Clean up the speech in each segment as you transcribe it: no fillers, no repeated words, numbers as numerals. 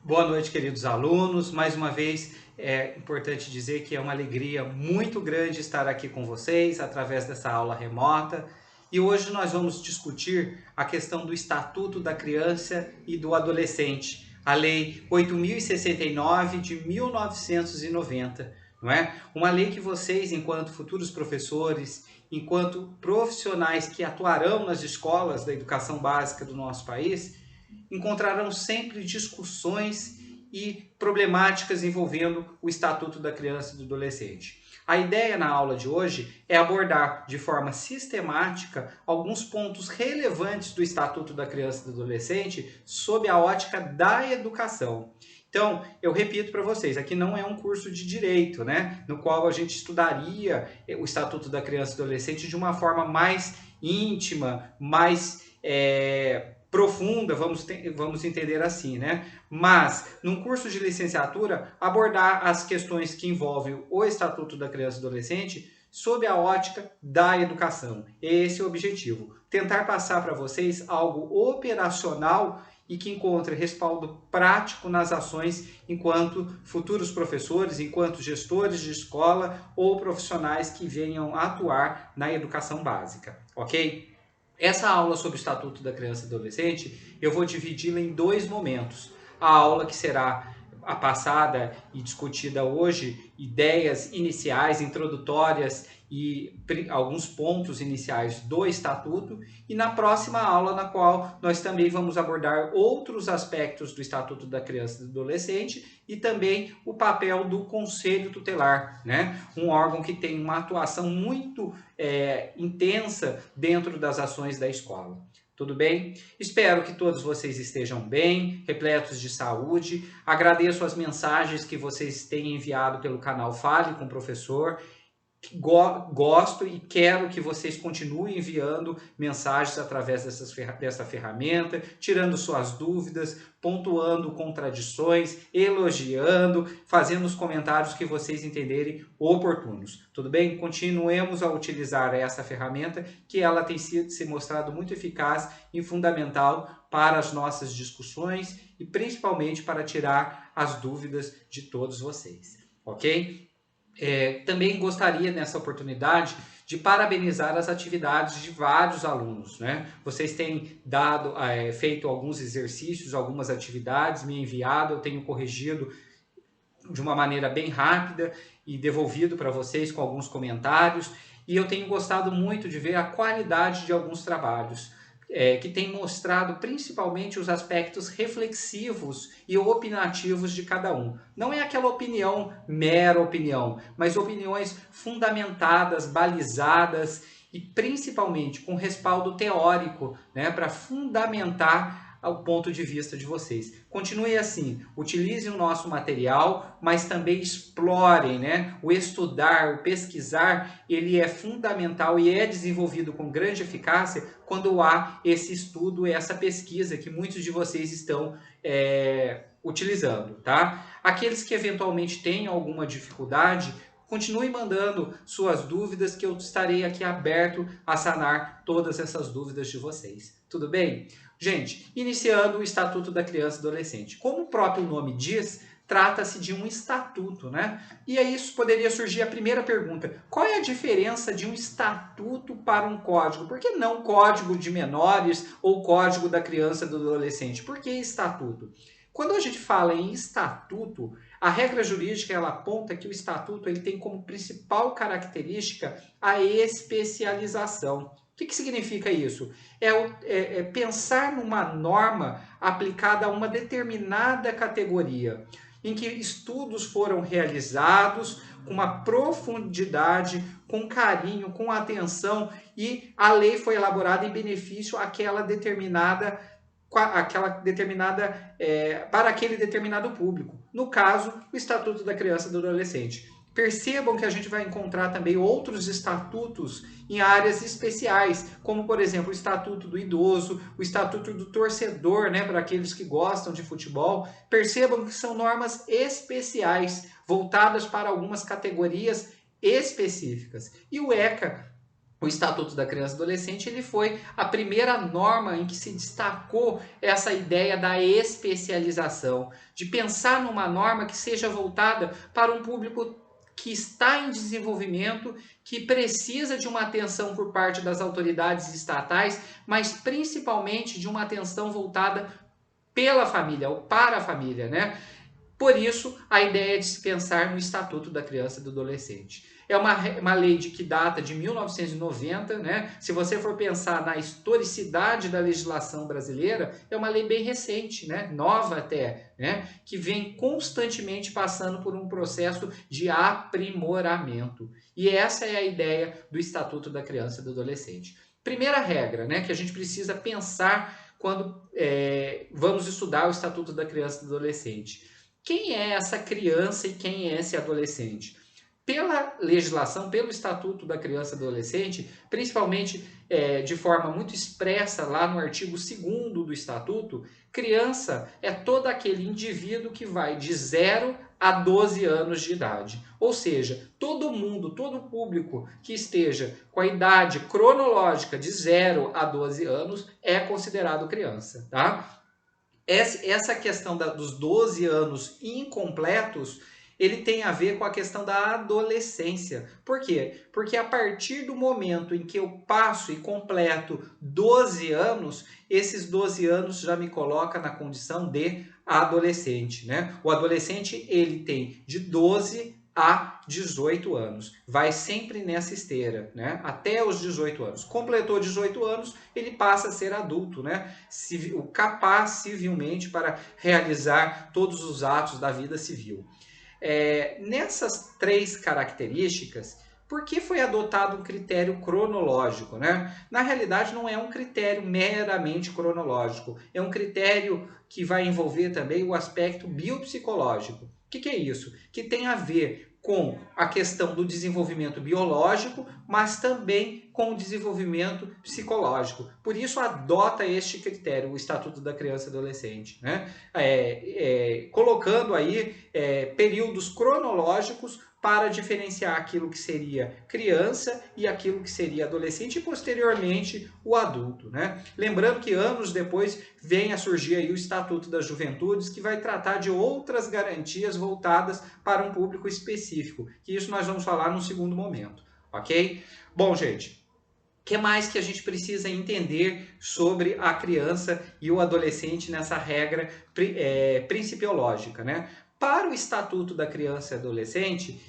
Boa noite, queridos alunos. Mais uma vez, é importante dizer que é uma alegria muito grande estar aqui com vocês através dessa aula remota. E hoje nós vamos discutir a questão do Estatuto da Criança e do Adolescente, a Lei 8.069 de 1990, não é? Uma lei que vocês, enquanto futuros professores, enquanto profissionais que atuarão nas escolas da educação básica do nosso país, encontrarão sempre discussões e problemáticas envolvendo o Estatuto da Criança e do Adolescente. A ideia na aula de hoje é abordar de forma sistemática alguns pontos relevantes do Estatuto da Criança e do Adolescente sob a ótica da educação. Então, eu repito para vocês, aqui não é um curso de direito, né, no qual a gente estudaria o Estatuto da Criança e do Adolescente de uma forma mais íntima, mais profunda, vamos entender assim, né? Mas, num curso de licenciatura, abordar as questões que envolvem o Estatuto da Criança e do Adolescente sob a ótica da educação. Esse é o objetivo. Tentar passar para vocês algo operacional e que encontre respaldo prático nas ações enquanto futuros professores, enquanto gestores de escola ou profissionais que venham atuar na educação básica, ok? Essa aula sobre o Estatuto da Criança e do Adolescente, eu vou dividi-la em dois momentos. A aula que será a passada e discutida hoje, ideias iniciais, introdutórias e alguns pontos iniciais do Estatuto, e na próxima aula, na qual nós também vamos abordar outros aspectos do Estatuto da Criança e do Adolescente e também o papel do Conselho Tutelar, né? Um órgão que tem uma atuação muito intensa dentro das ações da escola. Tudo bem? Espero que todos vocês estejam bem, repletos de saúde. Agradeço as mensagens que vocês têm enviado pelo canal Fale com o Professor. Gosto e quero que vocês continuem enviando mensagens através dessa ferramenta, tirando suas dúvidas, pontuando contradições, elogiando, fazendo os comentários que vocês entenderem oportunos. Tudo bem? Continuemos a utilizar essa ferramenta, que ela tem se mostrado muito eficaz e fundamental para as nossas discussões e principalmente para tirar as dúvidas de todos vocês. Ok? Também gostaria, nessa oportunidade, de parabenizar as atividades de vários alunos, né? Vocês têm feito alguns exercícios, algumas atividades, me enviado, eu tenho corrigido de uma maneira bem rápida e devolvido para vocês com alguns comentários, e eu tenho gostado muito de ver a qualidade de alguns trabalhos. Que tem mostrado principalmente os aspectos reflexivos e opinativos de cada um. Não é aquela opinião, mera opinião, mas opiniões fundamentadas, balizadas e principalmente com respaldo teórico, né, para fundamentar o ponto de vista de vocês. Continue assim, utilizem o nosso material, mas também explorem, né? O estudar, o pesquisar, ele é fundamental e é desenvolvido com grande eficácia quando há esse estudo, essa pesquisa que muitos de vocês estão utilizando, tá? Aqueles que eventualmente tenham alguma dificuldade, continue mandando suas dúvidas que eu estarei aqui aberto a sanar todas essas dúvidas de vocês. Tudo bem? Gente, iniciando o Estatuto da Criança e Adolescente. Como o próprio nome diz, trata-se de um estatuto, né? E aí isso poderia surgir a primeira pergunta: qual é a diferença de um estatuto para um código? Por que não código de menores ou código da criança e do adolescente? Por que estatuto? Quando a gente fala em estatuto, a regra jurídica ela aponta que o estatuto ele tem como principal característica a especialização. O que significa isso? É pensar numa norma aplicada a uma determinada categoria, em que estudos foram realizados com uma profundidade, com carinho, com atenção, e a lei foi elaborada em benefício para aquele determinado público. No caso, o Estatuto da Criança e do Adolescente. Percebam que a gente vai encontrar também outros estatutos em áreas especiais, como, por exemplo, o Estatuto do Idoso, o Estatuto do Torcedor, né, para aqueles que gostam de futebol. Percebam que são normas especiais, voltadas para algumas categorias específicas. E o ECA, o Estatuto da Criança e do Adolescente, ele foi a primeira norma em que se destacou essa ideia da especialização, de pensar numa norma que seja voltada para um público que está em desenvolvimento, que precisa de uma atenção por parte das autoridades estatais, mas principalmente de uma atenção voltada pela família, ou para a família, né? Por isso, a ideia de se pensar no Estatuto da Criança e do Adolescente. É uma lei que data de 1990, né? Se você for pensar na historicidade da legislação brasileira, é uma lei bem recente, né? Nova até, né? Que vem constantemente passando por um processo de aprimoramento. E essa é a ideia do Estatuto da Criança e do Adolescente. Primeira regra, né? Que a gente precisa pensar quando vamos estudar o Estatuto da Criança e do Adolescente. Quem é essa criança e quem é esse adolescente? Pela legislação, pelo Estatuto da Criança e do Adolescente, principalmente de forma muito expressa lá no artigo 2º do Estatuto, criança é todo aquele indivíduo que vai de 0 a 12 anos de idade. Ou seja, todo mundo, todo público que esteja com a idade cronológica de 0 a 12 anos é considerado criança, tá? Essa questão dos 12 anos incompletos, ele tem a ver com a questão da adolescência. Por quê? Porque a partir do momento em que eu passo e completo 12 anos, esses 12 anos já me coloca na condição de adolescente, né? O adolescente, ele tem de 12 a 18 anos. Vai sempre nessa esteira, né? Até os 18 anos. Completou 18 anos, ele passa a ser adulto, né? Capaz civilmente para realizar todos os atos da vida civil. Nessas 3 características, por que foi adotado um critério cronológico, né? Na realidade, não é um critério meramente cronológico, é um critério que vai envolver também o aspecto biopsicológico. O que é isso? Que tem a ver com a questão do desenvolvimento biológico, mas também com o desenvolvimento psicológico. Por isso adota este critério, o Estatuto da Criança e Adolescente, né? Colocando aí períodos cronológicos para diferenciar aquilo que seria criança e aquilo que seria adolescente e posteriormente o adulto, né? Lembrando que anos depois vem a surgir aí o Estatuto das Juventudes, que vai tratar de outras garantias voltadas para um público específico, que isso nós vamos falar num segundo momento, ok? Bom, gente, o que mais que a gente precisa entender sobre a criança e o adolescente nessa regra principiológica, né? Para o Estatuto da Criança e Adolescente,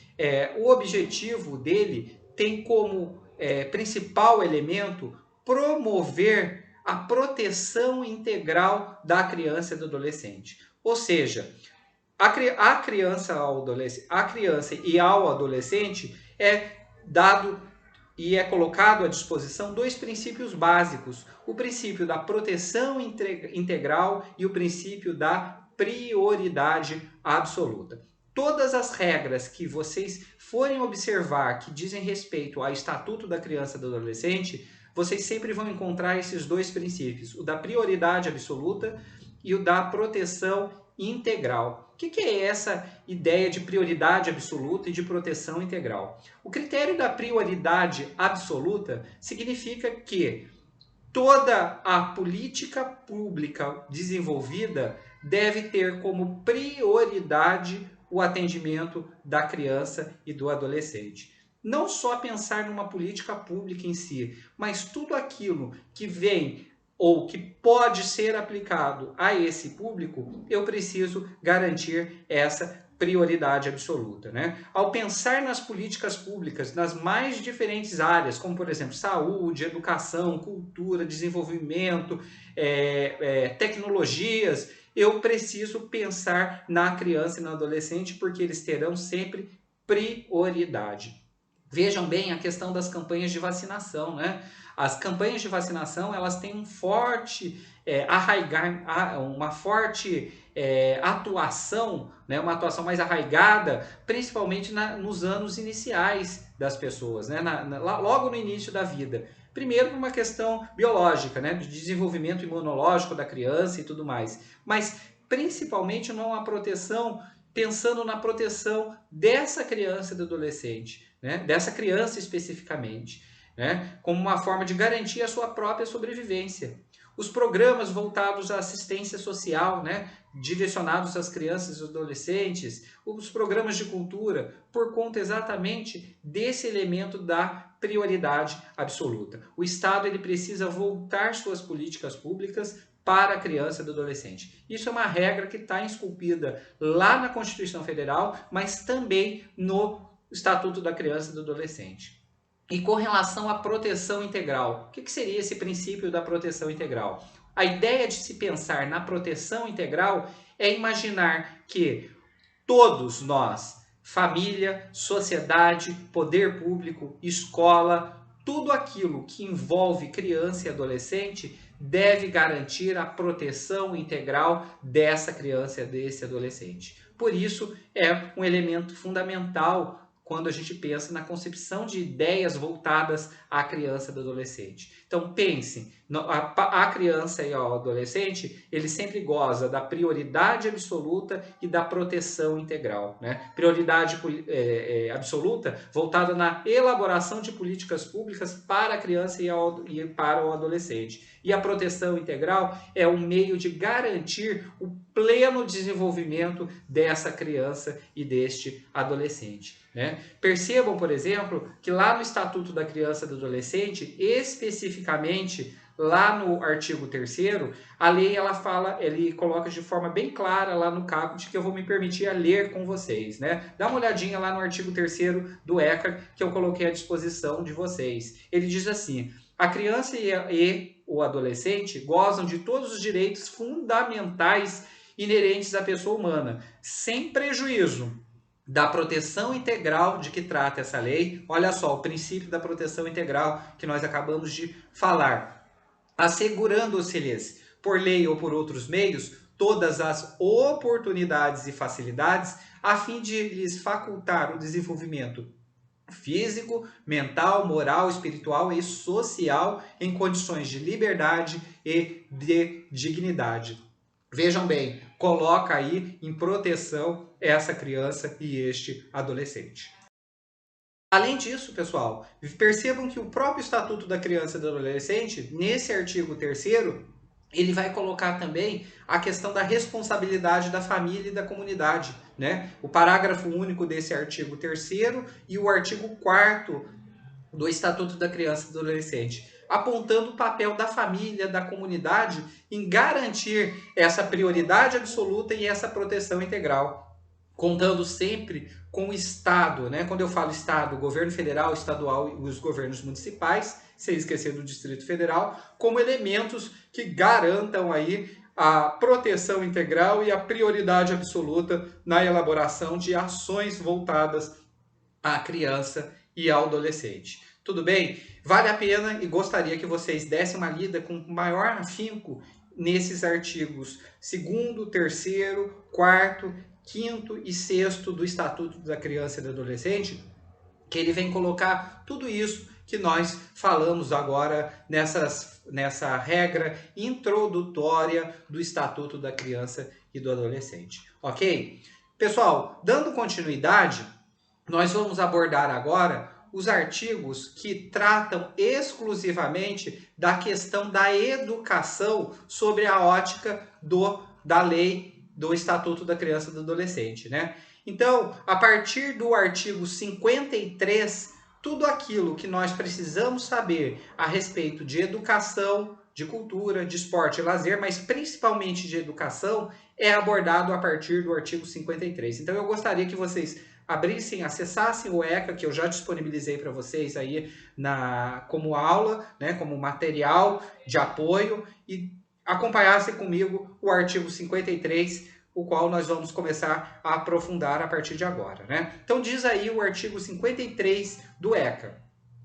o objetivo dele tem como principal elemento promover a proteção integral da criança e do adolescente. Ou seja, a criança e ao adolescente é dado e é colocado à disposição 2 princípios básicos: o princípio da proteção integral e o princípio da prioridade absoluta. Todas as regras que vocês forem observar que dizem respeito ao Estatuto da Criança e do Adolescente, vocês sempre vão encontrar esses 2 princípios: o da prioridade absoluta e o da proteção integral. O que é essa ideia de prioridade absoluta e de proteção integral? O critério da prioridade absoluta significa que toda a política pública desenvolvida deve ter como prioridade o atendimento da criança e do adolescente. Não só pensar numa política pública em si, mas tudo aquilo que vem ou que pode ser aplicado a esse público, eu preciso garantir essa prioridade absoluta, né? Ao pensar nas políticas públicas, nas mais diferentes áreas, como por exemplo saúde, educação, cultura, desenvolvimento, tecnologias, eu preciso pensar na criança e no adolescente, porque eles terão sempre prioridade. Vejam bem a questão das campanhas de vacinação, né? As campanhas de vacinação, elas têm um forte uma forte atuação, né? Uma atuação mais arraigada, principalmente nos anos iniciais das pessoas, né? Logo no início da vida. Primeiro, por uma questão biológica, né? Do desenvolvimento imunológico da criança e tudo mais. Mas, principalmente, numa proteção, pensando na proteção dessa criança e do adolescente, né? Dessa criança especificamente. né? Como uma forma de garantir a sua própria sobrevivência. Os programas voltados à assistência social, né, direcionados às crianças e adolescentes, os programas de cultura, por conta exatamente desse elemento da prioridade absoluta. O Estado ele precisa voltar suas políticas públicas para a criança e do adolescente. Isso é uma regra que está esculpida lá na Constituição Federal, mas também no Estatuto da Criança e do Adolescente. E com relação à proteção integral, o que seria esse princípio da proteção integral? A ideia de se pensar na proteção integral é imaginar que todos nós, família, sociedade, poder público, escola, tudo aquilo que envolve criança e adolescente deve garantir a proteção integral dessa criança e desse adolescente. Por isso, é um elemento fundamental quando a gente pensa na concepção de ideias voltadas à criança e ao adolescente. Então pense, a criança e o adolescente, ele sempre goza da prioridade absoluta e da proteção integral, né? Prioridade absoluta voltada na elaboração de políticas públicas para a criança e para o adolescente. E a proteção integral é um meio de garantir o pleno desenvolvimento dessa criança e deste adolescente, né? Percebam, por exemplo, que lá no Estatuto da Criança e do Adolescente, especificamente lá no artigo 3º, a lei ele coloca de forma bem clara lá no caput, que eu vou me permitir a ler com vocês, né? Dá uma olhadinha lá no artigo 3º do ECA, que eu coloquei à disposição de vocês. Ele diz assim: a criança e o adolescente gozam de todos os direitos fundamentais inerentes à pessoa humana, sem prejuízo da proteção integral de que trata essa lei. Olha só, o princípio da proteção integral que nós acabamos de falar. Assegurando-se-lhes, por lei ou por outros meios, todas as oportunidades e facilidades, a fim de lhes facultar o desenvolvimento físico, mental, moral, espiritual e social em condições de liberdade e de dignidade. Vejam bem, coloca aí em proteção essa criança e este adolescente. Além disso, pessoal, percebam que o próprio Estatuto da Criança e do Adolescente, nesse artigo 3º, ele vai colocar também a questão da responsabilidade da família e da comunidade, né? O parágrafo único desse artigo 3º e o artigo 4º do Estatuto da Criança e do Adolescente, apontando o papel da família, da comunidade em garantir essa prioridade absoluta e essa proteção integral, contando sempre com o Estado, né? Quando eu falo Estado, governo federal, estadual e os governos municipais, sem esquecer do Distrito Federal, como elementos que garantam aí a proteção integral e a prioridade absoluta na elaboração de ações voltadas à criança e ao adolescente. Tudo bem? Vale a pena e gostaria que vocês dessem uma lida com maior afinco nesses artigos 2º, 3º, 4º, 5º e 6º do Estatuto da Criança e do Adolescente, que ele vem colocar tudo isso que nós falamos agora nessa regra introdutória do Estatuto da Criança e do Adolescente. Ok? Pessoal, dando continuidade, nós vamos abordar agora os artigos que tratam exclusivamente da questão da educação sobre a ótica da lei do Estatuto da Criança e do Adolescente, né? Então, a partir do artigo 53, tudo aquilo que nós precisamos saber a respeito de educação, de cultura, de esporte e lazer, mas principalmente de educação, é abordado a partir do artigo 53. Então, eu gostaria que vocês acessassem o ECA, que eu já disponibilizei para vocês aí como aula, né, como material de apoio, e acompanhassem comigo o artigo 53, o qual nós vamos começar a aprofundar a partir de agora, né? Então diz aí o artigo 53 do ECA: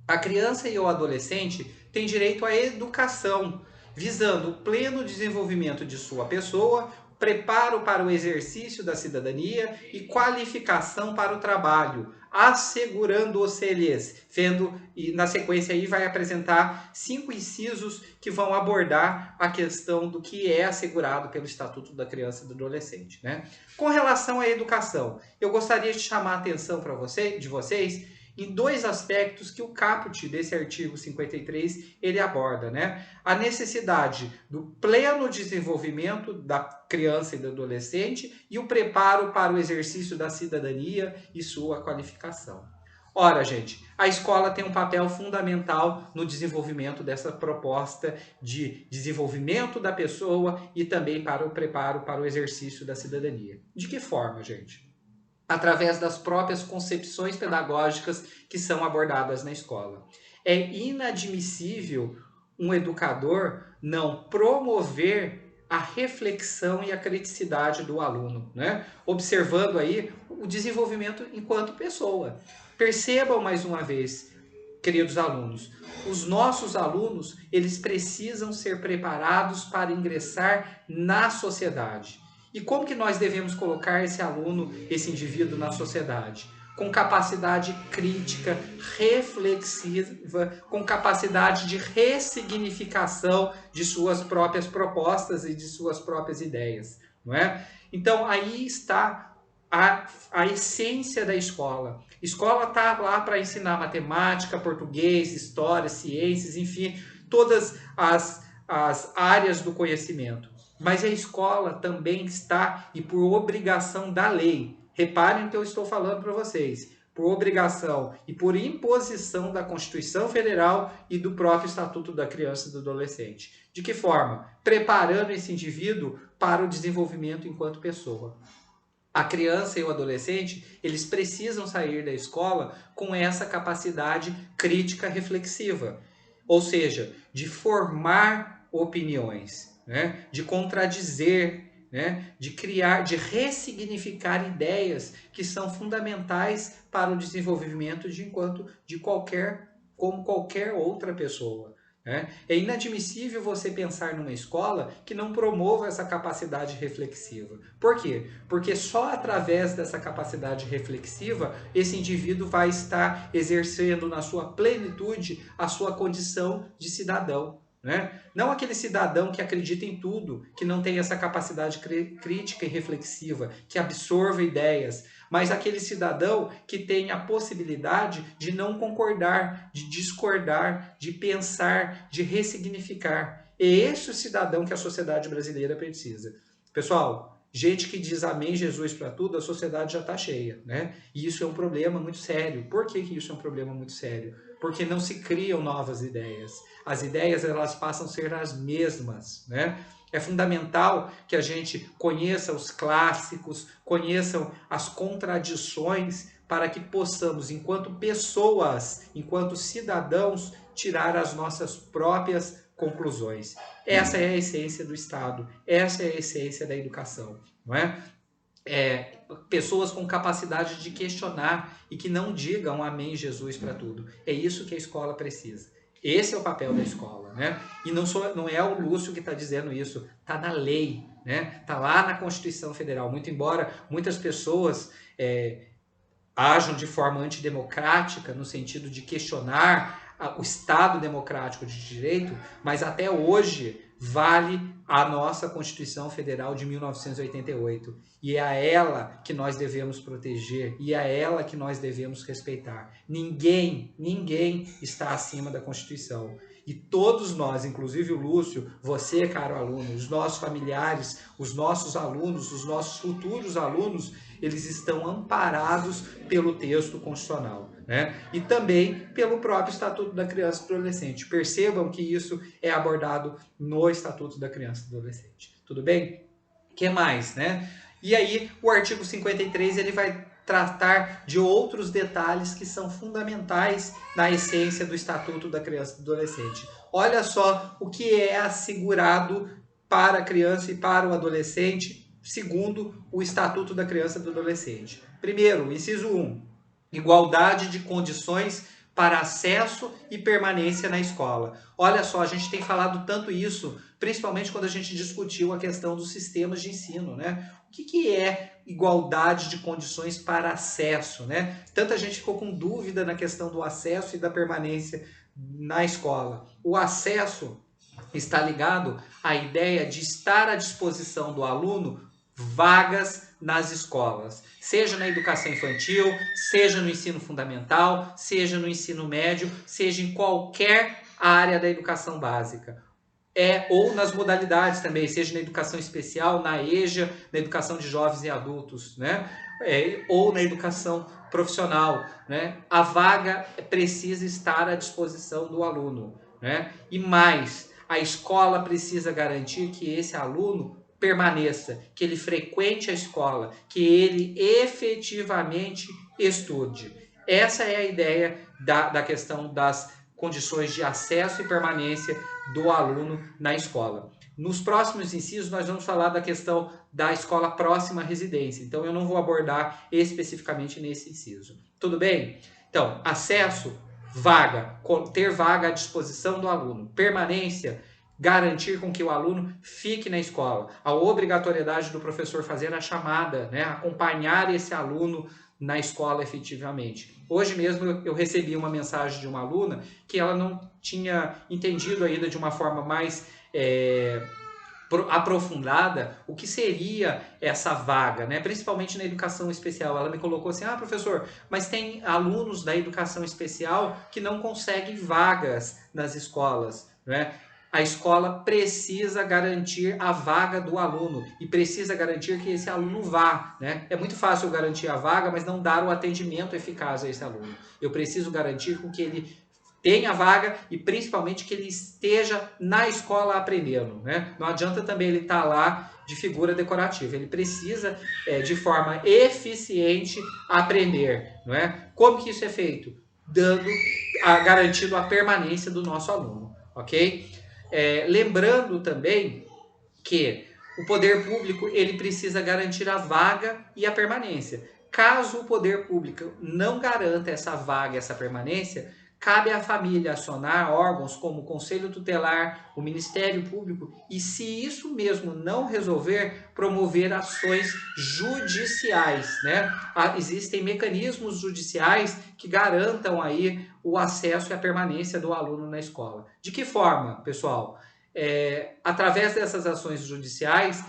a criança e o adolescente têm direito à educação, visando o pleno desenvolvimento de sua pessoa, preparo para o exercício da cidadania e qualificação para o trabalho, assegurando-se-lhes, e na sequência aí vai apresentar 5 incisos que vão abordar a questão do que é assegurado pelo Estatuto da Criança e do Adolescente, né? Com relação à educação, eu gostaria de chamar a atenção de vocês em dois aspectos que o caput desse artigo 53 ele aborda, né? A necessidade do pleno desenvolvimento da criança e do adolescente e o preparo para o exercício da cidadania e sua qualificação. Ora, gente, a escola tem um papel fundamental no desenvolvimento dessa proposta de desenvolvimento da pessoa e também para o preparo para o exercício da cidadania. De que forma, gente? Através das próprias concepções pedagógicas que são abordadas na escola. É inadmissível um educador não promover a reflexão e a criticidade do aluno, né? Observando aí o desenvolvimento enquanto pessoa. Percebam mais uma vez, queridos alunos, os nossos alunos, eles precisam ser preparados para ingressar na sociedade. E como que nós devemos colocar esse aluno, esse indivíduo na sociedade? Com capacidade crítica, reflexiva, com capacidade de ressignificação de suas próprias propostas e de suas próprias ideias, não é? Então, aí está a essência da escola. A escola está lá para ensinar matemática, português, história, ciências, enfim, todas as áreas do conhecimento. Mas a escola também está, e por obrigação da lei, reparem o que eu estou falando para vocês, por obrigação e por imposição da Constituição Federal e do próprio Estatuto da Criança e do Adolescente. De que forma? Preparando esse indivíduo para o desenvolvimento enquanto pessoa. A criança e o adolescente, eles precisam sair da escola com essa capacidade crítica reflexiva, ou seja, de formar opiniões, né? De contradizer, né? De criar, de ressignificar ideias que são fundamentais para o desenvolvimento como qualquer outra pessoa. É inadmissível você pensar numa escola que não promova essa capacidade reflexiva. Por quê? Porque só através dessa capacidade reflexiva esse indivíduo vai estar exercendo na sua plenitude a sua condição de cidadão. Não aquele cidadão que acredita em tudo, que não tem essa capacidade crítica e reflexiva, que absorve ideias, mas aquele cidadão que tem a possibilidade de não concordar, de discordar, de pensar, de ressignificar. É esse o cidadão que a sociedade brasileira precisa. Pessoal, gente que diz amém Jesus para tudo, a sociedade já está cheia, né? E isso é um problema muito sério. Por que isso é um problema muito sério? Porque não se criam novas ideias. As ideias, elas passam a ser as mesmas, né? É fundamental que a gente conheça os clássicos, conheçam as contradições, para que possamos, enquanto pessoas, enquanto cidadãos, tirar as nossas próprias conclusões. Essa é a essência do Estado, essa é a essência da educação, não é? Pessoas com capacidade de questionar e que não digam amém Jesus para tudo. É isso que a escola precisa. Esse é o papel da escola, né? E não é o Lúcio que está dizendo isso, está na lei, né? Está lá na Constituição Federal. Muito embora muitas pessoas ajam de forma antidemocrática, no sentido de questionar o Estado democrático de direito, mas até hoje vale a nossa Constituição Federal de 1988. E é a ela que nós devemos proteger, e é a ela que nós devemos respeitar. Ninguém está acima da Constituição. E todos nós, inclusive o Lúcio, você, caro aluno, os nossos familiares, os nossos alunos, os nossos futuros alunos, eles estão amparados pelo texto constitucional, né? E também pelo próprio Estatuto da Criança e do Adolescente. Percebam que isso é abordado no Estatuto da Criança e do Adolescente. Tudo bem? O que mais, né? E aí, o artigo 53, ele vai tratar de outros detalhes que são fundamentais na essência do Estatuto da Criança e do Adolescente. Olha só o que é assegurado para a criança e para o adolescente, segundo o Estatuto da Criança e do Adolescente. Primeiro, inciso 1, igualdade de condições para acesso e permanência na escola. Olha só, a gente tem falado tanto isso, principalmente quando a gente discutiu a questão dos sistemas de ensino, né? O que é igualdade de condições para acesso, né? Tanta gente ficou com dúvida na questão do acesso e da permanência na escola. O acesso está ligado à ideia de estar à disposição do aluno vagas nas escolas, seja na educação infantil, seja no ensino fundamental, seja no ensino médio, seja em qualquer área da educação básica. Ou nas modalidades também, seja na educação especial, na EJA, na educação de jovens e adultos, né? Ou na educação profissional, né? A vaga precisa estar à disposição do aluno, né? E mais, a escola precisa garantir que esse aluno permaneça, que ele frequente a escola, que ele efetivamente estude. Essa é a ideia da questão das condições de acesso e permanência do aluno na escola. Nos próximos incisos, nós vamos falar da questão da escola próxima à residência. Então, eu não vou abordar especificamente nesse inciso. Tudo bem? Então, acesso, vaga, ter vaga à disposição do aluno. Permanência, garantir com que o aluno fique na escola. A obrigatoriedade do professor fazer a chamada, né? Acompanhar esse aluno na escola efetivamente. Hoje mesmo eu recebi uma mensagem de uma aluna que ela não tinha entendido ainda de uma forma mais aprofundada o que seria essa vaga, né? Principalmente na educação especial. Ela me colocou assim, professor, mas tem alunos da educação especial que não conseguem vagas nas escolas, né? A escola precisa garantir a vaga do aluno e precisa garantir que esse aluno vá, né? É muito fácil eu garantir a vaga, mas não dar o atendimento eficaz a esse aluno. Eu preciso garantir com que ele tenha vaga e principalmente que ele esteja na escola aprendendo, né? Não adianta também ele estar lá de figura decorativa, ele precisa de forma eficiente aprender, não é? Como que isso é feito? Garantindo a permanência do nosso aluno, ok? Lembrando também que o poder público ele precisa garantir a vaga e a permanência. Caso o poder público não garanta essa vaga, essa permanência, cabe à família acionar órgãos como o Conselho Tutelar, o Ministério Público e, se isso mesmo não resolver, promover ações judiciais, né? Existem mecanismos judiciais que garantam aí o acesso e a permanência do aluno na escola. De que forma, pessoal? Através dessas ações judiciais,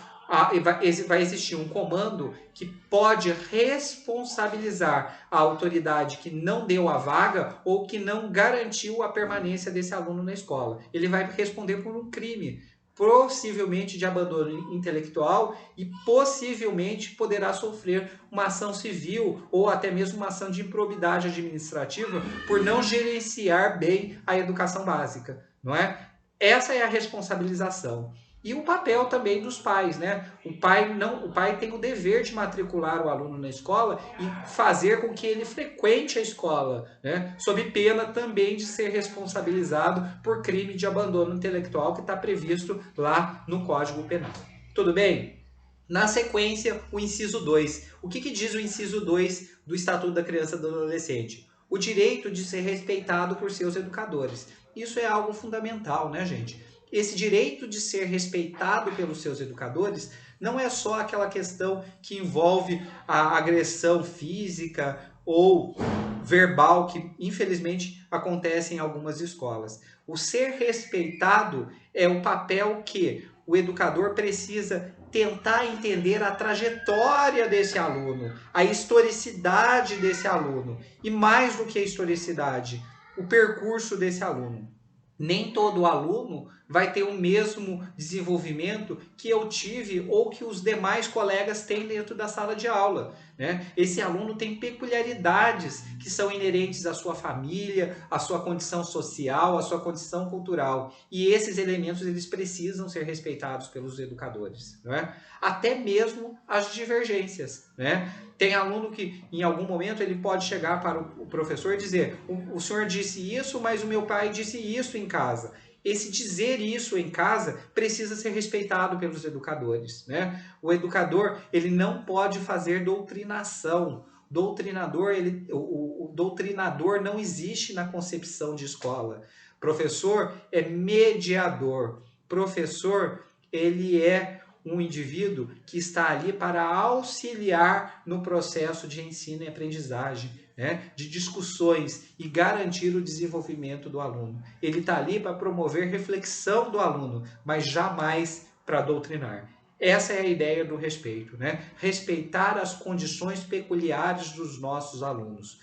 vai existir um comando que pode responsabilizar a autoridade que não deu a vaga ou que não garantiu a permanência desse aluno na escola. Ele vai responder por um crime, possivelmente de abandono intelectual e possivelmente poderá sofrer uma ação civil ou até mesmo uma ação de improbidade administrativa por não gerenciar bem a educação básica, não é? Essa é a responsabilização. E o papel também dos pais, né? O pai tem o dever de matricular o aluno na escola e fazer com que ele frequente a escola, né? Sob pena também de ser responsabilizado por crime de abandono intelectual que está previsto lá no Código Penal. Tudo bem? Na sequência, o inciso 2. O que diz o inciso 2 do Estatuto da Criança e do Adolescente? O direito de ser respeitado por seus educadores. Isso é algo fundamental, né, gente? Esse direito de ser respeitado pelos seus educadores não é só aquela questão que envolve a agressão física ou verbal que, infelizmente, acontece em algumas escolas. O ser respeitado é o papel que o educador precisa tentar entender a trajetória desse aluno, a historicidade desse aluno e, mais do que a historicidade, o percurso desse aluno. Nem todo aluno vai ter o mesmo desenvolvimento que eu tive ou que os demais colegas têm dentro da sala de aula, né? Esse aluno tem peculiaridades que são inerentes à sua família, à sua condição social, à sua condição cultural. E esses elementos eles precisam ser respeitados pelos educadores, né? Até mesmo as divergências, né? Tem aluno que, em algum momento, ele pode chegar para o professor e dizer: o senhor disse isso, mas o meu pai disse isso em casa. Esse dizer isso em casa precisa ser respeitado pelos educadores, né? O educador ele não pode fazer doutrinação. O doutrinador não existe na concepção de escola. Professor é mediador. Professor, ele é um indivíduo que está ali para auxiliar no processo de ensino e aprendizagem, né? De discussões e garantir o desenvolvimento do aluno. Ele está ali para promover reflexão do aluno, mas jamais para doutrinar. Essa é a ideia do respeito, né? Respeitar as condições peculiares dos nossos alunos.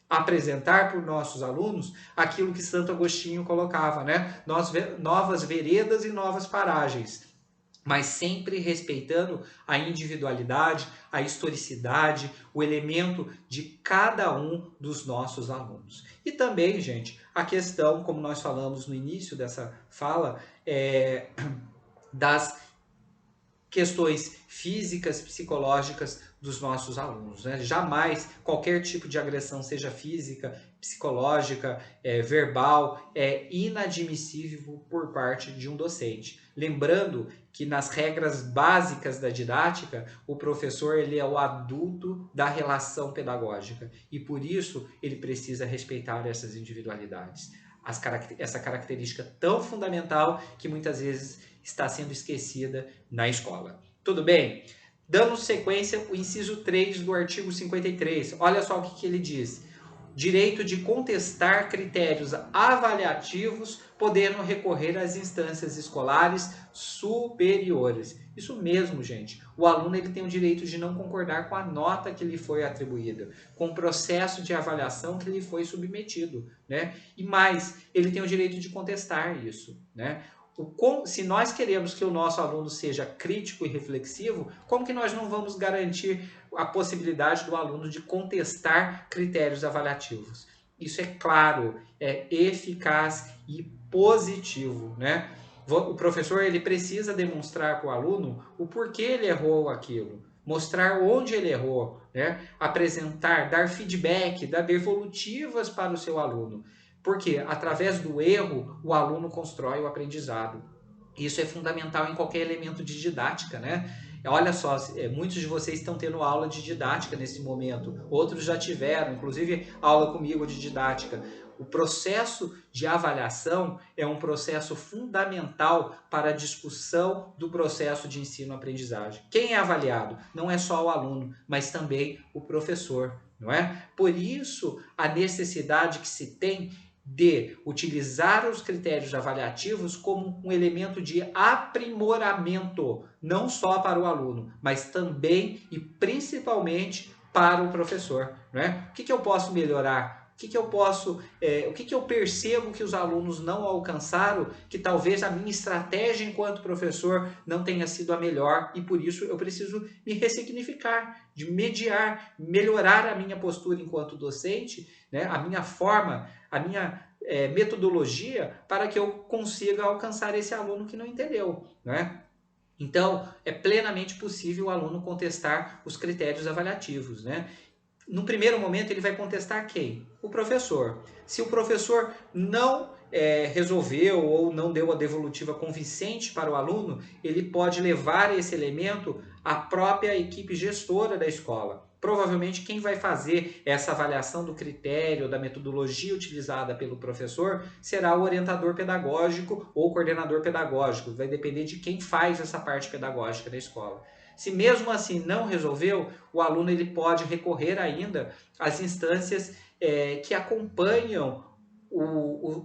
Apresentar para os nossos alunos aquilo que Santo Agostinho colocava, né? Novas veredas e novas paragens, mas sempre respeitando a individualidade, a historicidade, o elemento de cada um dos nossos alunos. E também, gente, a questão, como nós falamos no início dessa fala, das questões físicas, psicológicas dos nossos alunos, né? Jamais qualquer tipo de agressão, seja física, psicológica, verbal, é inadmissível por parte de um docente. Lembrando que nas regras básicas da didática, o professor ele é o adulto da relação pedagógica e por isso ele precisa respeitar essas individualidades. Essa característica tão fundamental que muitas vezes está sendo esquecida na escola. Tudo bem? Dando sequência, o inciso 3 do artigo 53. Olha só o que ele diz. Direito de contestar critérios avaliativos, podendo recorrer às instâncias escolares superiores. Isso mesmo, gente. O aluno ele tem o direito de não concordar com a nota que lhe foi atribuída, com o processo de avaliação que lhe foi submetido, né? E mais, ele tem o direito de contestar isso, né? Se nós queremos que o nosso aluno seja crítico e reflexivo, como que nós não vamos garantir a possibilidade do aluno de contestar critérios avaliativos? Isso é claro, é eficaz e positivo, né? O professor ele precisa demonstrar para o aluno o porquê ele errou aquilo, mostrar onde ele errou, né? Apresentar, dar feedback, dar devolutivas para o seu aluno. Porque através do erro, o aluno constrói o aprendizado. Isso é fundamental em qualquer elemento de didática, né? Olha só, muitos de vocês estão tendo aula de didática nesse momento, outros já tiveram, inclusive aula comigo de didática. O processo de avaliação é um processo fundamental para a discussão do processo de ensino-aprendizagem. Quem é avaliado? Não é só o aluno, mas também o professor, não é? Por isso, a necessidade que se tem de utilizar os critérios avaliativos como um elemento de aprimoramento, não só para o aluno, mas também e principalmente para o professor, né? O que eu posso melhorar? O que eu percebo que os alunos não alcançaram, que talvez a minha estratégia enquanto professor não tenha sido a melhor e por isso eu preciso me ressignificar, de mediar, melhorar a minha postura enquanto docente, né? A minha forma, a minha metodologia para que eu consiga alcançar esse aluno que não entendeu, né? Então, é plenamente possível o aluno contestar os critérios avaliativos, né? No primeiro momento, ele vai contestar quem? O professor. Se o professor não resolveu ou não deu a devolutiva convincente para o aluno, ele pode levar esse elemento à própria equipe gestora da escola. Provavelmente quem vai fazer essa avaliação do critério, da metodologia utilizada pelo professor, será o orientador pedagógico ou coordenador pedagógico. Vai depender de quem faz essa parte pedagógica da escola. Se mesmo assim não resolveu, o aluno ele pode recorrer ainda às instâncias que acompanham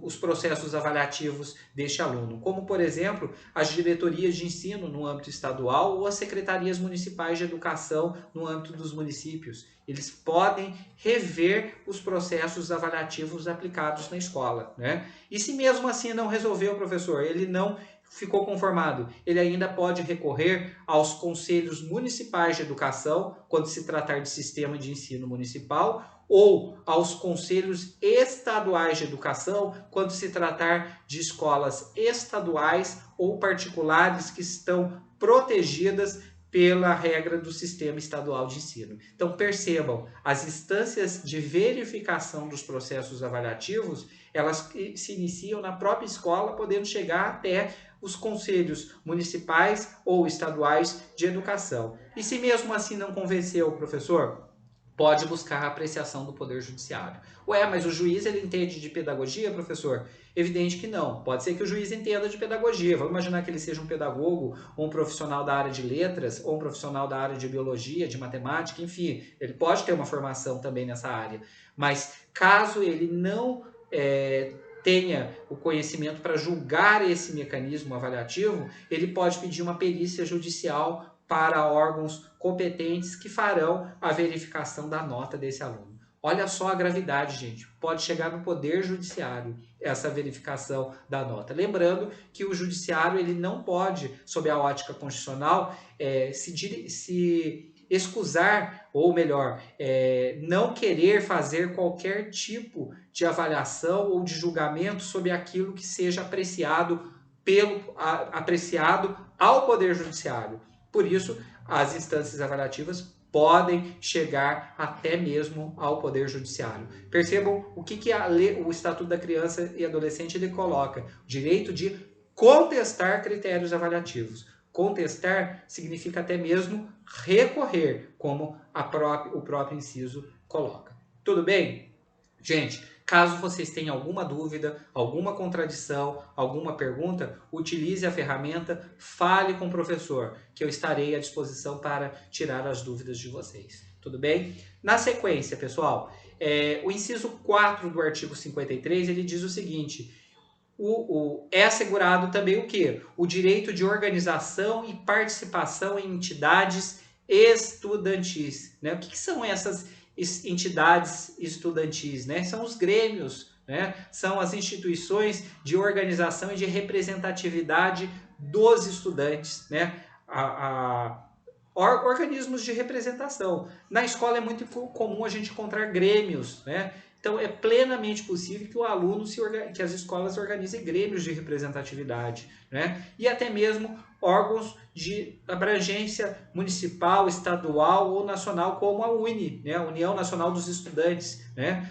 os processos avaliativos deste aluno, como, por exemplo, as diretorias de ensino no âmbito estadual ou as secretarias municipais de educação no âmbito dos municípios. Eles podem rever os processos avaliativos aplicados na escola, né? E se mesmo assim não resolveu, professor, ele não ficou conformado, ele ainda pode recorrer aos conselhos municipais de educação, quando se tratar de sistema de ensino municipal, ou aos conselhos estaduais de educação, quando se tratar de escolas estaduais ou particulares que estão protegidas pela regra do sistema estadual de ensino. Então percebam, as instâncias de verificação dos processos avaliativos, elas se iniciam na própria escola, podendo chegar até os conselhos municipais ou estaduais de educação. E se mesmo assim não convenceu o professor, pode buscar a apreciação do Poder Judiciário. Ué, mas o juiz ele entende de pedagogia, professor? Evidente que não. Pode ser que o juiz entenda de pedagogia. Vamos imaginar que ele seja um pedagogo, ou um profissional da área de letras, ou um profissional da área de biologia, de matemática, enfim. Ele pode ter uma formação também nessa área. Mas caso ele não tenha o conhecimento para julgar esse mecanismo avaliativo, ele pode pedir uma perícia judicial para órgãos competentes que farão a verificação da nota desse aluno. Olha só a gravidade, gente. Pode chegar no Poder Judiciário essa verificação da nota. Lembrando que o Judiciário ele não pode, sob a ótica constitucional, se excusar, ou melhor, não querer fazer qualquer tipo de avaliação ou de julgamento sobre aquilo que seja apreciado ao Poder Judiciário. Por isso, as instâncias avaliativas podem chegar até mesmo ao Poder Judiciário. Percebam o que o Estatuto da Criança e Adolescente ele coloca: o direito de contestar critérios avaliativos. Contestar significa até mesmo recorrer, como o próprio inciso coloca. Tudo bem? Gente, caso vocês tenham alguma dúvida, alguma contradição, alguma pergunta, utilize a ferramenta Fale com o Professor, que eu estarei à disposição para tirar as dúvidas de vocês. Tudo bem? Na sequência, pessoal, o inciso 4 do artigo 53, ele diz o seguinte: é assegurado também o quê? O direito de organização e participação em entidades estudantis. Né? O que são essas entidades estudantis? Né? São os grêmios, né? São as instituições de organização e de representatividade dos estudantes, né? Organismos de representação. Na escola é muito comum a gente encontrar grêmios, né? Então, é plenamente possível que o aluno que as escolas organizem grêmios de representatividade, né? E até mesmo órgãos de abrangência municipal, estadual ou nacional, como a UNE, né? A União Nacional dos Estudantes, né?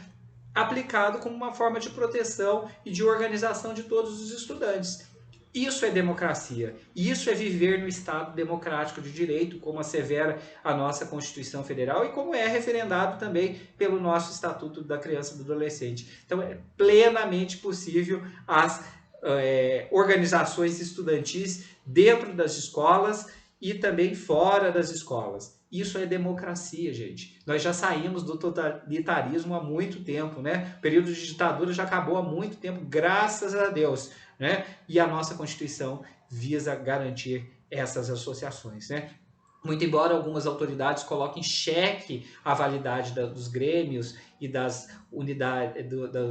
Aplicado como uma forma de proteção e de organização de todos os estudantes. Isso é democracia. Isso é viver no Estado democrático de direito, como assevera a nossa Constituição Federal e como é referendado também pelo nosso Estatuto da Criança e do Adolescente. Então, é plenamente possível as organizações estudantis dentro das escolas e também fora das escolas. Isso é democracia, gente. Nós já saímos do totalitarismo há muito tempo, né? O período de ditadura já acabou há muito tempo, graças a Deus, né? E a nossa Constituição visa garantir essas associações, né? Muito embora algumas autoridades coloquem em xeque a validade dos grêmios e das unidades,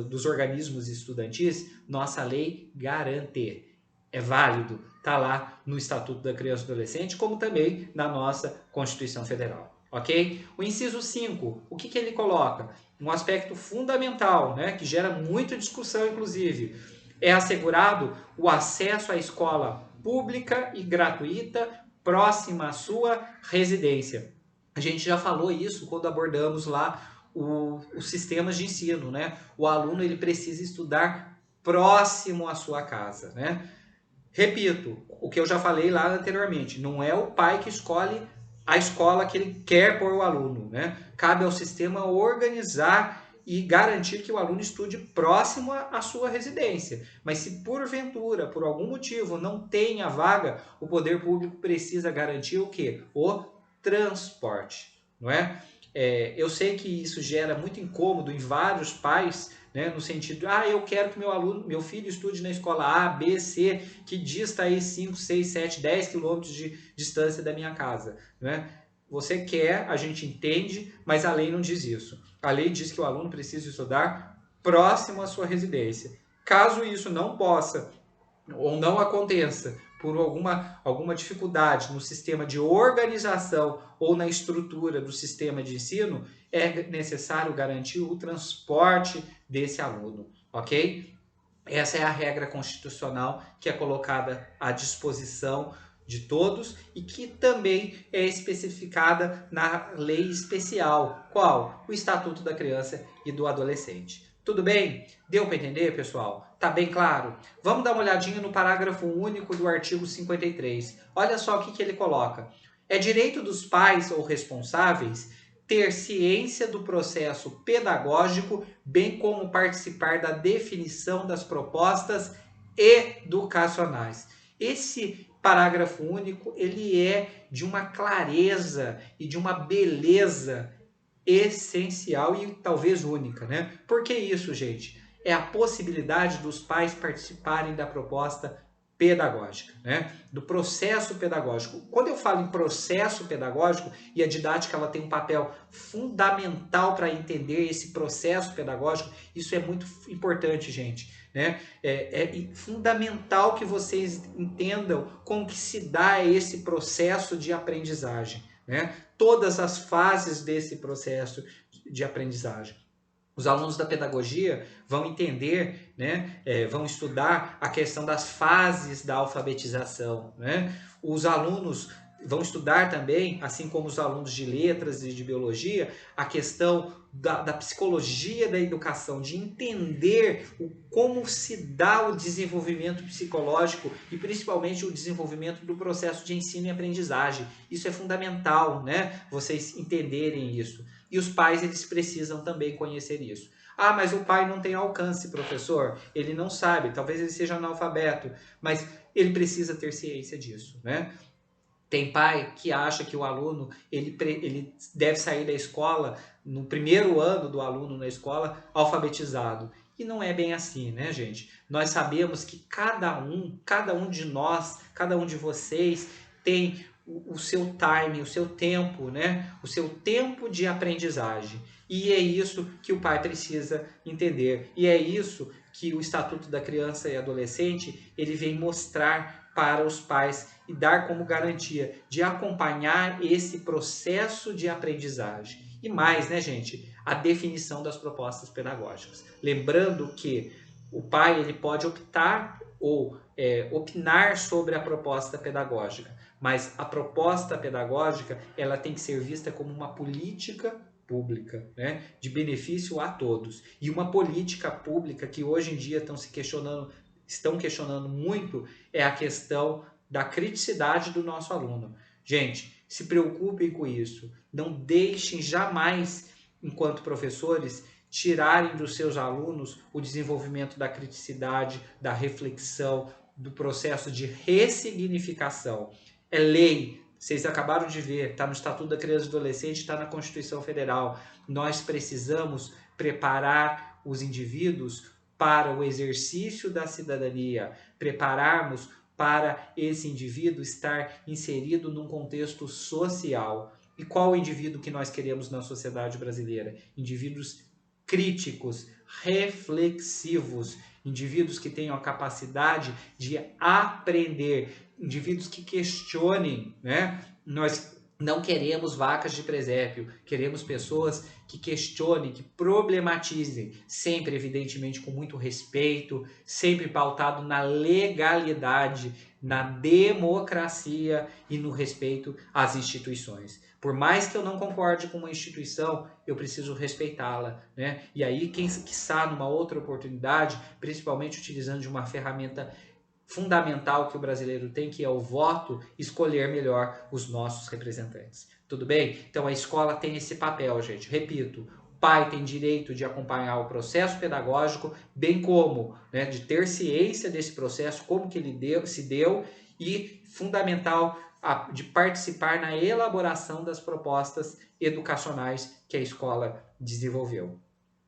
dos organismos estudantis, nossa lei garante. É válido, está lá no Estatuto da Criança e do Adolescente, como também na nossa Constituição Federal. Ok? O inciso 5, o que ele coloca? Um aspecto fundamental, né, que gera muita discussão, inclusive. É assegurado o acesso à escola pública e gratuita próxima à sua residência. A gente já falou isso quando abordamos lá os sistemas de ensino, né? O aluno ele precisa estudar próximo à sua casa, né? Repito, o que eu já falei lá anteriormente, não é o pai que escolhe a escola que ele quer pôr o aluno, né? Cabe ao sistema organizar e garantir que o aluno estude próximo à sua residência. Mas se porventura, por algum motivo, não tem a vaga, o poder público precisa garantir o quê? O transporte, não é? Eu sei que isso gera muito incômodo em vários pais, né, no sentido, eu quero que meu filho estude na escola A, B, C, que dista aí 5, 6, 7, 10 quilômetros de distância da minha casa, né? Você quer, a gente entende, mas a lei não diz isso. A lei diz que o aluno precisa estudar próximo à sua residência. Caso isso não possa ou não aconteça por alguma dificuldade no sistema de organização ou na estrutura do sistema de ensino, é necessário garantir o transporte desse aluno, ok? Essa é a regra constitucional que é colocada à disposição de todos e que também é especificada na lei especial. Qual? O Estatuto da Criança e do Adolescente. Tudo bem? Deu para entender, pessoal? Tá bem claro? Vamos dar uma olhadinha no parágrafo único do artigo 53. Olha só o que ele coloca. É direito dos pais ou responsáveis ter ciência do processo pedagógico, bem como participar da definição das propostas educacionais. Esse parágrafo único, ele é de uma clareza e de uma beleza essencial e talvez única, né? Por que isso, gente? é a possibilidade dos pais participarem da proposta pedagógica, né? Do processo pedagógico. Quando eu falo em processo pedagógico, e a didática ela tem um papel fundamental para entender esse processo pedagógico, isso é muito importante, gente, né? É fundamental que vocês entendam como que se dá esse processo de aprendizagem, né? Todas as fases desse processo de aprendizagem. Os alunos da pedagogia vão entender, né, vão estudar a questão das fases da alfabetização, né? Os alunos vão estudar também, assim como os alunos de letras e de biologia, a questão da psicologia da educação, de entender como se dá o desenvolvimento psicológico e principalmente o desenvolvimento do processo de ensino e aprendizagem. Isso é fundamental, né? Vocês entenderem isso. E os pais, eles precisam também conhecer isso. Ah, mas o pai não tem alcance, professor. Ele não sabe, talvez ele seja analfabeto, mas ele precisa ter ciência disso, né? Tem pai que acha que o aluno ele deve sair da escola, no primeiro ano do aluno na escola, alfabetizado. E não é bem assim, né, gente? Nós sabemos que cada um de nós, cada um de vocês tem o seu time, o seu tempo, né? O seu tempo de aprendizagem. E é isso que o pai precisa entender. E é isso que o Estatuto da Criança e Adolescente ele vem mostrar para os pais e dar como garantia de acompanhar esse processo de aprendizagem. E mais, né, gente? A definição das propostas pedagógicas. Lembrando que o pai ele pode optar ou opinar sobre a proposta pedagógica, mas a proposta pedagógica ela tem que ser vista como uma política pública, né, de benefício a todos. E uma política pública que hoje em dia estão questionando muito é a questão da criticidade do nosso aluno. Gente, se preocupem com isso. Não deixem jamais, enquanto professores, tirarem dos seus alunos o desenvolvimento da criticidade, da reflexão, do processo de ressignificação. É lei. Vocês acabaram de ver, está no Estatuto da Criança e Adolescente, está na Constituição Federal. Nós precisamos preparar os indivíduos para o exercício da cidadania, prepararmos para esse indivíduo estar inserido num contexto social. E qual o indivíduo que nós queremos na sociedade brasileira? Indivíduos críticos, reflexivos, indivíduos que tenham a capacidade de aprender, indivíduos que questionem, né? Nós não queremos vacas de presépio, queremos pessoas que questionem, que problematizem, sempre, evidentemente, com muito respeito, sempre pautado na legalidade, na democracia e no respeito às instituições. Por mais que eu não concorde com uma instituição, eu preciso respeitá-la, né? E aí, quem sabe numa outra oportunidade, principalmente utilizando de uma ferramenta fundamental que o brasileiro tem, que é o voto, escolher melhor os nossos representantes. Tudo bem? Então a escola tem esse papel, gente. Repito, o pai tem direito de acompanhar o processo pedagógico, bem como, né, de ter ciência desse processo, como que ele se deu, e fundamental de participar na elaboração das propostas educacionais que a escola desenvolveu.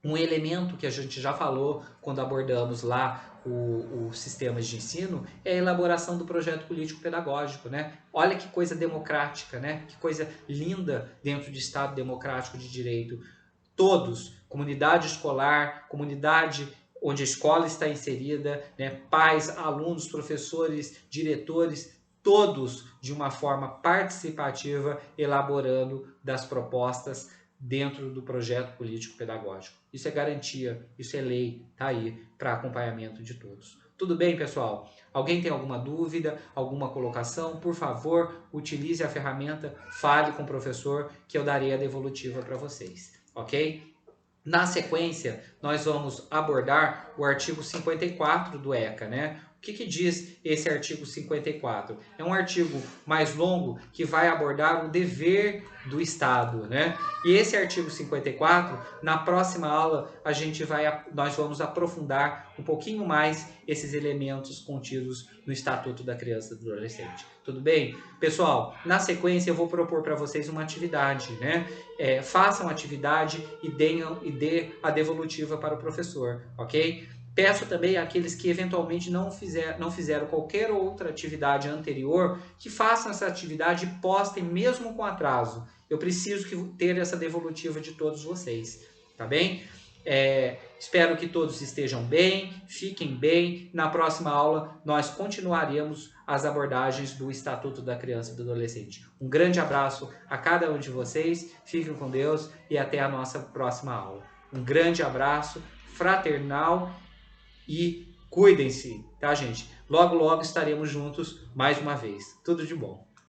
Um elemento que a gente já falou quando abordamos lá os sistemas de ensino é a elaboração do projeto político-pedagógico, né? Olha que coisa democrática, né? Que coisa linda dentro de Estado democrático de direito. Todos, comunidade escolar, comunidade onde a escola está inserida, né? Pais, alunos, professores, diretores, todos de uma forma participativa elaborando das propostas dentro do projeto político-pedagógico. Isso é garantia, isso é lei, tá aí para acompanhamento de todos. Tudo bem, pessoal? Alguém tem alguma dúvida, alguma colocação? Por favor, utilize a ferramenta, fale com o professor que eu darei a devolutiva para vocês, ok? Na sequência, nós vamos abordar o artigo 54 do ECA, né? O que diz esse artigo 54? É um artigo mais longo que vai abordar o dever do Estado, né? E esse artigo 54, na próxima aula, nós vamos aprofundar um pouquinho mais esses elementos contidos no Estatuto da Criança e do Adolescente. Tudo bem? Pessoal, na sequência eu vou propor para vocês uma atividade, né? Façam a atividade e dê a devolutiva para o professor, ok? Peço também àqueles que eventualmente não fizeram qualquer outra atividade anterior, que façam essa atividade e postem mesmo com atraso. Eu preciso ter essa devolutiva de todos vocês, tá bem? Espero que todos estejam bem, fiquem bem. Na próxima aula nós continuaremos as abordagens do Estatuto da Criança e do Adolescente. Um grande abraço a cada um de vocês, fiquem com Deus e até a nossa próxima aula. Um grande abraço fraternal e cuidem-se, tá, gente? Logo, logo estaremos juntos mais uma vez. Tudo de bom.